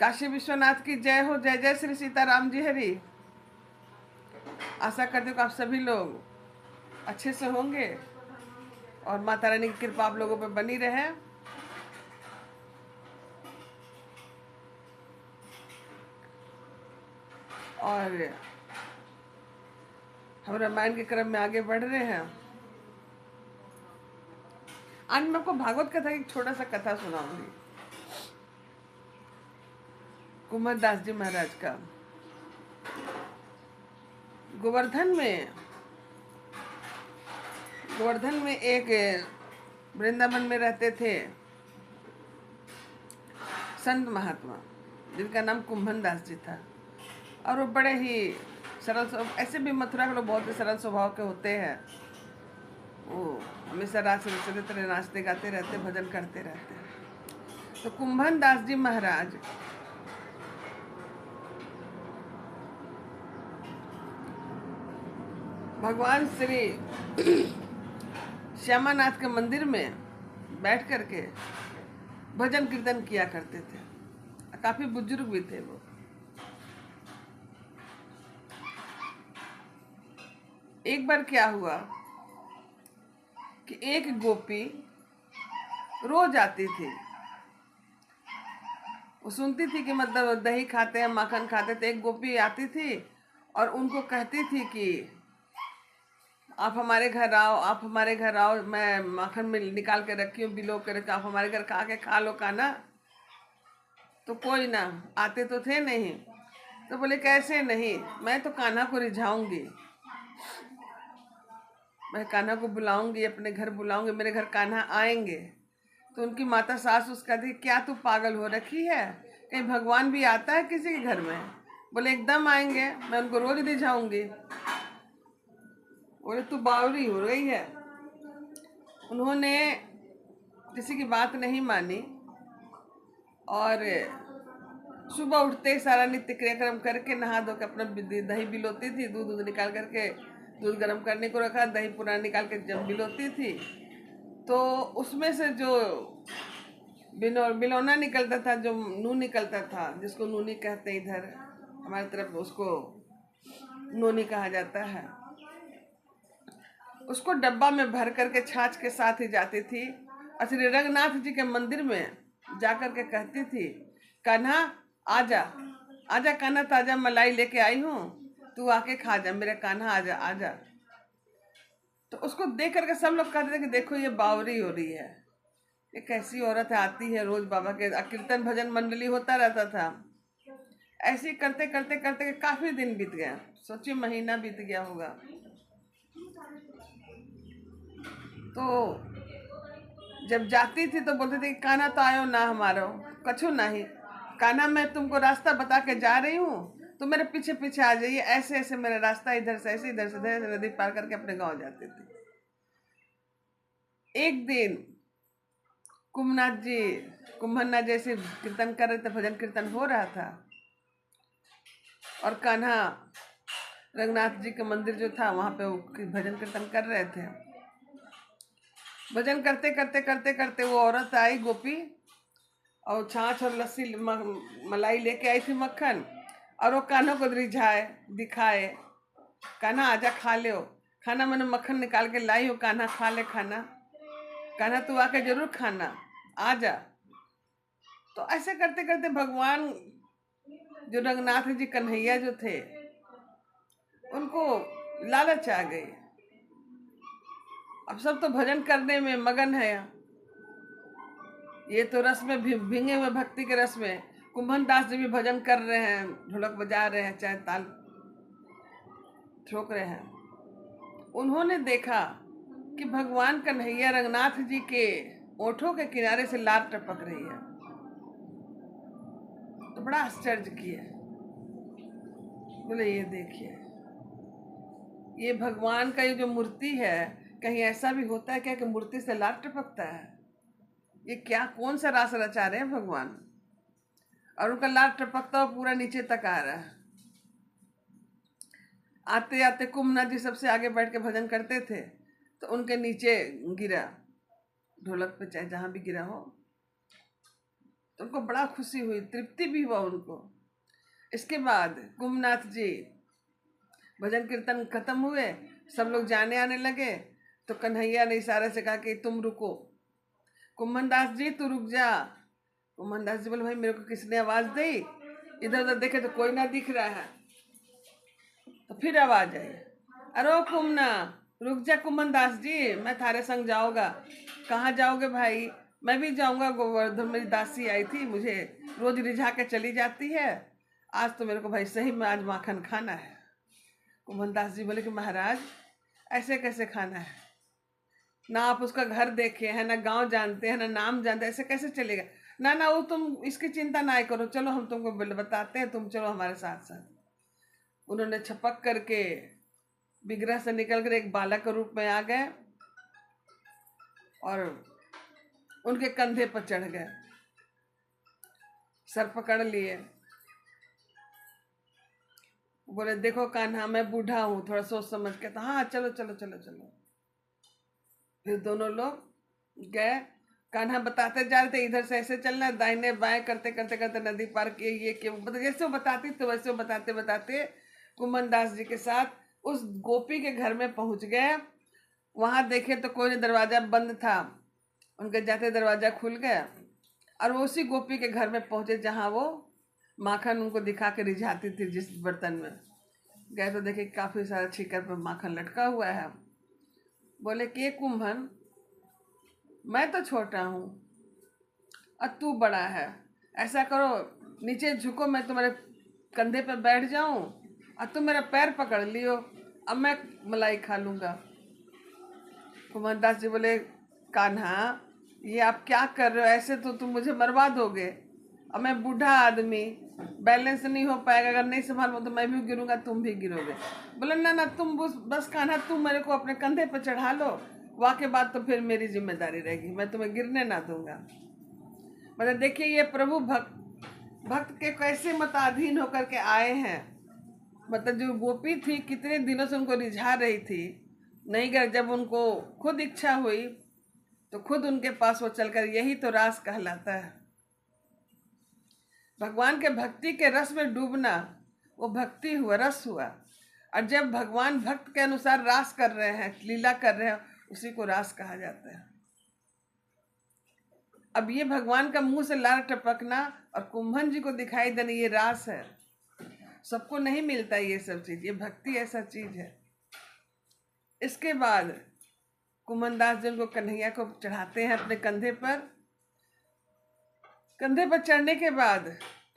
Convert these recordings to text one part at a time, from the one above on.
काशी विश्वनाथ की जय हो। जय जय श्री सीताराम जी हरी। आशा करती हूँ कि आप सभी लोग अच्छे से होंगे और माता रानी की कृपा आप लोगों पर बनी रहे। और हम रामायण के क्रम में आगे बढ़ रहे हैं। आज मैं आपको भागवत कथा की छोटा सा कथा सुनाऊंगी, कुंवर दास जी महाराज का। गोवर्धन में एक वृंदावन में रहते थे संत महात्मा, जिनका नाम कुंभन दास जी था। और वो बड़े ही सरल, ऐसे भी मथुरा के लोग बहुत ही सरल स्वभाव के होते हैं। वो हमेशा रात से तरह नाचते गाते रहते, भजन करते रहते। तो कुंभन दास जी महाराज भगवान श्री श्यामानाथ के मंदिर में बैठ करके भजन कीर्तन किया करते थे। काफी बुजुर्ग भी थे वो। एक बार क्या हुआ कि एक गोपी रोज आती थी। वो सुनती थी कि मतलब दही खाते हैं, माखन खाते थे। एक गोपी आती थी और उनको कहती थी कि आप हमारे घर आओ, आप हमारे घर आओ, मैं माखन में निकाल के रखी हूँ, बिलो के रखा, आप हमारे घर खा के खा लो काना। तो कोई ना, आते तो थे नहीं। तो बोले कैसे नहीं, मैं तो कान्हा को रिझाऊंगी, मैं कान्हा को बुलाऊंगी, अपने घर बुलाऊंगी, मेरे घर कान्हा आएंगे। तो उनकी माता सास उसका थी, क्या तू पागल हो रखी है, कहीं भगवान भी आता है किसी के घर में? बोले एकदम आएंगे, मैं उनको रोज रिझाऊंगी। बोले तू बावरी हो गई है। उन्होंने किसी की बात नहीं मानी और सुबह उठते ही सारा नित्य क्रियाक्रम करके नहा धो के अपना दही बिलोती थी। दूध निकाल करके दूध गर्म करने को रखा, दही पुराना निकाल के जब बिलोती थी तो उसमें से जो बिलौना निकलता था, जो नून निकलता था, जिसको नूनी कहते हैं इधर हमारी तरफ, उसको नूनी कहा जाता है, उसको डब्बा में भर करके छाछ के साथ ही जाती थी और श्री रंगनाथ जी के मंदिर में जाकर के कहती थी, कान्हा आजा, आजा कान्हा, ताजा मलाई लेके आई हूँ, तू आके खा जा, मेरे कान्हा आजा आजा। तो उसको देख करके सब लोग कहते थे कि देखो ये बावरी हो रही है, ये कैसी औरत है, आती है रोज बाबा के कीर्तन भजन मंडली होता रहता था। ऐसे करते करते करते काफी दिन बीत गया, सोचिए महीना बीत गया होगा। तो जब जाती थी तो बोलते थे कान्हा तो आयो ना हमारो, कछु नहीं, कान्हा मैं तुमको रास्ता बता के जा रही हूँ, तो मेरे पीछे पीछे आ जाइए। ऐसे ऐसे मेरा रास्ता इधर से ऐसे, इधर से नदी पार करके अपने गांव जाते थे। एक दिन कुंभनाथ जैसे कीर्तन कर रहे थे, भजन कीर्तन हो रहा था और कान्हा रंगनाथ जी के मंदिर जो था वहां पे वो भजन कीर्तन कर रहे थे। भजन करते करते करते करते वो औरत आई, गोपी, और छाछ और लस्सी मलाई लेके आई थी, मक्खन, और वो कान्हा को रिझाए दिखाए, कान्हा आजा खा ले खाना, मैंने मक्खन निकाल के लाई हो, कान्हा खा ले खाना, कान्हा तू आके जरूर खाना, आजा। तो ऐसे करते करते भगवान जो रंगनाथ जी कन्हैया जो थे, उनको लालच आ गई। अब सब तो भजन करने में मगन है, ये तो रस में भींगे हुए भक्ति के रस में। कुंभन दास जी भी भजन कर रहे हैं, ढोलक बजा रहे हैं, चाहे ताल ठोक रहे हैं। उन्होंने देखा कि भगवान कन्हैया रंगनाथ जी के ओठों के किनारे से लार टपक रही है। तो बड़ा आश्चर्य किया, बोले ये देखिए, ये भगवान का ये जो मूर्ति है, कहीं ऐसा भी होता है क्या कि मूर्ति से लार टपकता है? ये क्या, कौन सा रास रचा रहे हैं भगवान? और उनका लार टपकता हुआ पूरा नीचे तक आ रहा है। आते आते कुंभनाथ जी सबसे आगे बैठ के भजन करते थे, तो उनके नीचे गिरा, ढोलक पे चाहे जहां भी गिरा हो, तो उनको बड़ा खुशी हुई, तृप्ति भी हुआ उनको। इसके बाद कुंभनाथ जी भजन कीर्तन खत्म हुए, सब लोग जाने आने लगे, तो कन्हैया ने इशारे से कहा कि तुम रुको, कुंभन दास जी तू रुक जा। कुंभन दास जी बोले भाई मेरे को किसने आवाज दी, इधर उधर देखे तो कोई ना दिख रहा है। तो फिर आवाज आई, अरे कुमना रुक जा कुंभन दास जी, मैं थारे संग जाऊंगा। कहाँ जाओगे भाई? मैं भी जाऊंगा गोवर्धन, मेरी दासी आई थी, मुझे रोज रिझा के चली जाती है, आज तो मेरे को भाई सही में आज माखन खाना है। कुंभन दास जी बोले कि महाराज ऐसे कैसे खाना है, ना आप उसका घर देखे हैं, ना गांव जानते हैं, ना नाम जानते, ऐसे कैसे चलेगा? ना ना वो तुम इसकी चिंता ना करो, चलो हम तुमको बताते हैं, तुम चलो हमारे साथ साथ। उन्होंने छपक करके विग्रह से निकल कर एक बालक के रूप में आ गए और उनके कंधे पर चढ़ गए, सर पकड़ लिए, बोले देखो कान्हा मैं बूढ़ा हूं, थोड़ा सोच समझ के। तो हाँ चलो चलो चलो चलो। फिर दोनों लोग गए, कान्हा बताते जा रहे थे इधर से ऐसे चलना है, दाहिने बाएं करते करते करते नदी पार किए, ये कि जैसे वो बताती तो वैसे वो बताते बताते कुंभन दास जी के साथ उस गोपी के घर में पहुंच गए। वहां देखे तो कोई दरवाजा बंद था, उनके जाते दरवाजा खुल गया और वो उसी गोपी के घर में पहुंचे जहां वो माखन उनको दिखा के रिझाती थी। जिस बर्तन में गए तो देखे काफी सारा छिकर पर माखन लटका हुआ है। बोले कि कुंभन मैं तो छोटा हूँ और तू बड़ा है, ऐसा करो नीचे झुको, मैं तुम्हारे कंधे पर बैठ जाऊं और तुम मेरा पैर पकड़ लियो, अब मैं मलाई खा लूंगा। कुंभन दास जी बोले कान्हा ये आप क्या कर रहे हो, ऐसे तो तुम मुझे मरवा दोगे, और मैं बूढ़ा आदमी, बैलेंस नहीं हो पाएगा, अगर नहीं संभाल तो मैं भी गिरूंगा तुम भी गिरोगे। बोले ना ना तुम बस कान्हा तुम मेरे को अपने कंधे पर चढ़ा लो, वहाँ के बाद तो फिर मेरी जिम्मेदारी रहेगी, मैं तुम्हें गिरने ना दूंगा। मतलब देखिए ये प्रभु भक्त के कैसे मताधीन होकर के आए हैं। मतलब जो गोपी थी कितने दिनों से उनको रिझा रही थी, नहीं गए, जब उनको खुद इच्छा हुई तो खुद उनके पास वो चलकर, यही तो रास कहलाता है। भगवान के भक्ति के रस में डूबना, वो भक्ति हुआ, रस हुआ। और जब भगवान भक्त के अनुसार रास कर रहे हैं, लीला कर रहे हैं, उसी को रास कहा जाता है। अब ये भगवान का मुंह से लार टपकना और कुंभन जी को दिखाई देना, ये रास है। सबको नहीं मिलता ये सब चीज, ये भक्ति ऐसा चीज है। इसके बाद कुंभन दास जी उनको कन्हैया को चढ़ाते हैं अपने कंधे पर। कंधे पर चढ़ने के बाद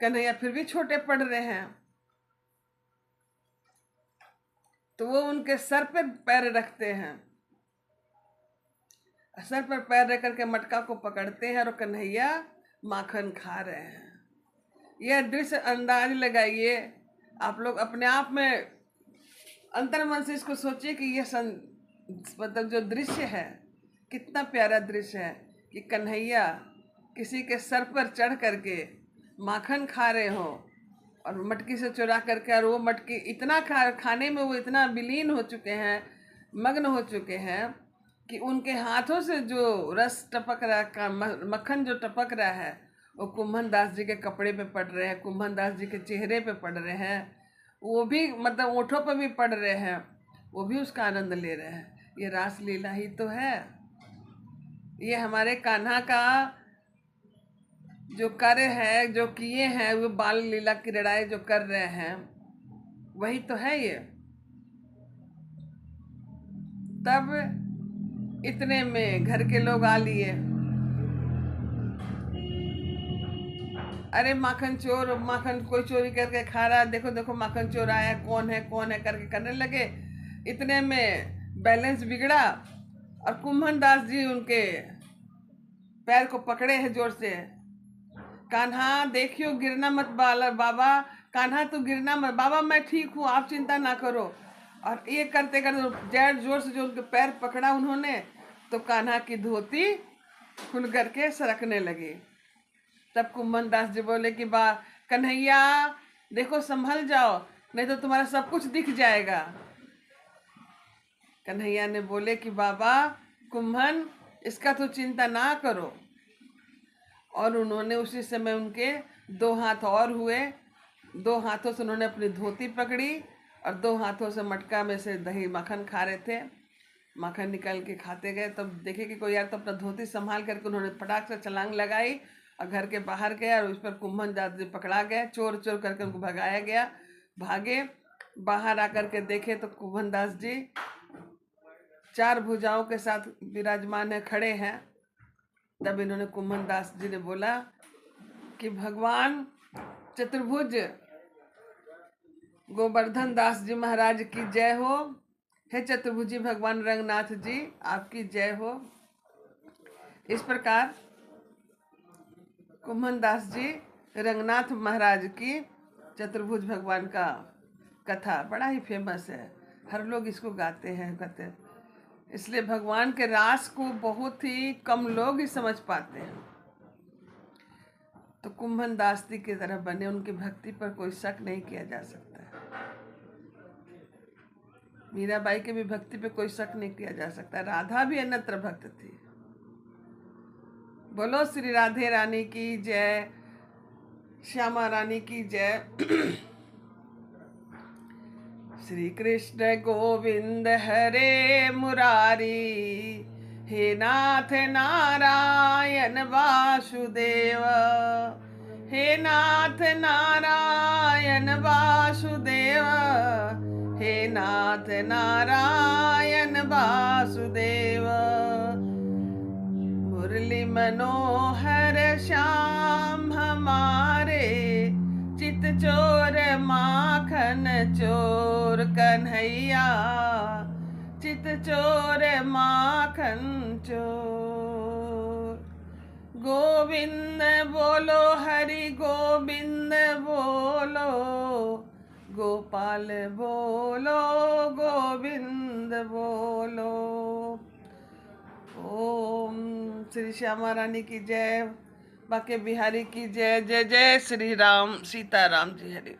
कन्हैया फिर भी छोटे पड़ रहे हैं, तो वो उनके सर पर पैर रखते हैं, सर पर पैर रख करके मटका को पकड़ते हैं और कन्हैया माखन खा रहे हैं। यह दृश्य अंदाज लगाइए आप लोग अपने आप में, अंतर मन से इसको सोचिए कि ये मतलब जो दृश्य है कितना प्यारा दृश्य है कि कन्हैया किसी के सर पर चढ़ करके माखन खा रहे हो और मटकी से चुरा करके, और वो मटकी इतना खाने में वो इतना विलीन हो चुके हैं, मग्न हो चुके हैं कि उनके हाथों से जो रस टपक रहा है, मक्खन जो टपक रहा है, वो कुंभन दास जी के कपड़े पे पड़ रहे हैं, कुंभन दास जी के चेहरे पे पड़ रहे हैं, वो भी मतलब ओठों पर भी पड़ रहे हैं, वो भी उसका आनंद ले रहे हैं। ये रास लीला ही तो है। ये हमारे कान्हा का जो कार्य है, जो किए हैं, वो बाल लीला की लड़ाई जो कर रहे हैं, वही तो है ये। तब इतने में घर के लोग आ लिए, अरे माखन चोर, माखन कोई चोरी करके खा रहा है, देखो देखो माखन चोर आया, कौन है करके करने लगे। इतने में बैलेंस बिगड़ा और कुंभन दास जी उनके पैर को पकड़े हैं जोर से। कान्हा देखियो गिरना मत बाबा, कान्हा तू गिरना मत बाबा, मैं ठीक हूँ, आप चिंता ना करो। और ये करते करते जैड जोर से जो उनके पैर पकड़ा उन्होंने, तो कान्हा की धोती खुल करके सरकने लगी। तब कुंभन दास जी बोले कि बा कन्हैया देखो संभल जाओ, नहीं तो तुम्हारा सब कुछ दिख जाएगा। कन्हैया ने बोले कि बाबा कुंभन इसका तो चिंता ना करो। और उन्होंने उसी समय उनके 2 हाथ और हुए। 2 हाथों से उन्होंने अपनी धोती पकड़ी और 2 हाथों से मटका में से दही मक्खन खा रहे थे। मक्खन निकाल के खाते गए। तब देखे कि कोई यार, तो अपना धोती संभाल करके उन्होंने फटाक से छलांग लगाई और घर के बाहर गया और उस पर कुम्भन दास जी पकड़ा गया। चोर चोर करके उनको भगाया गया। भागे, बाहर आकर के देखे तो कुम्भन दास जी 4 भुजाओं के साथ विराजमान है, खड़े हैं। तब इन्होंने कुम्भन दास जी ने बोला कि भगवान चतुर्भुज गोवर्धन दास जी महाराज की जय हो। हे चतुर्भुजी भगवान रंगनाथ जी, आपकी जय हो। इस प्रकार कुम्भन दास जी रंगनाथ महाराज की चतुर्भुज भगवान का कथा बड़ा ही फेमस है। हर लोग इसको गाते हैं, कहते हैं। इसलिए भगवान के रास को बहुत ही कम लोग ही समझ पाते हैं। तो कुम्भन दास जी की तरह बने, उनकी भक्ति पर कोई शक नहीं किया जा सकता है। मीराबाई की भी भक्ति पे कोई शक नहीं किया जा सकता। राधा भी अन्यत्र भक्त थी। बोलो श्री राधे रानी की जय, श्यामा रानी की जय। श्री कृष्ण गोविंद हरे मुरारी, हे नाथ नारायण वासुदेव, हे नाथ नारायण वासुदेव, हे नाथ नारायण वासुदेव। मुरली मनोहर श्याम हमारे, चित चोर माखन चोर कन्हैया, चित चोर माखन चोर। गोविंद बोलो हरि गोविंद बोलो, गोपाल बोलो गोविंद बोलो। ओम श्री श्यामा रानी की जय, बाके बिहारी की जय। जय जय श्री राम सीताराम जी हरि।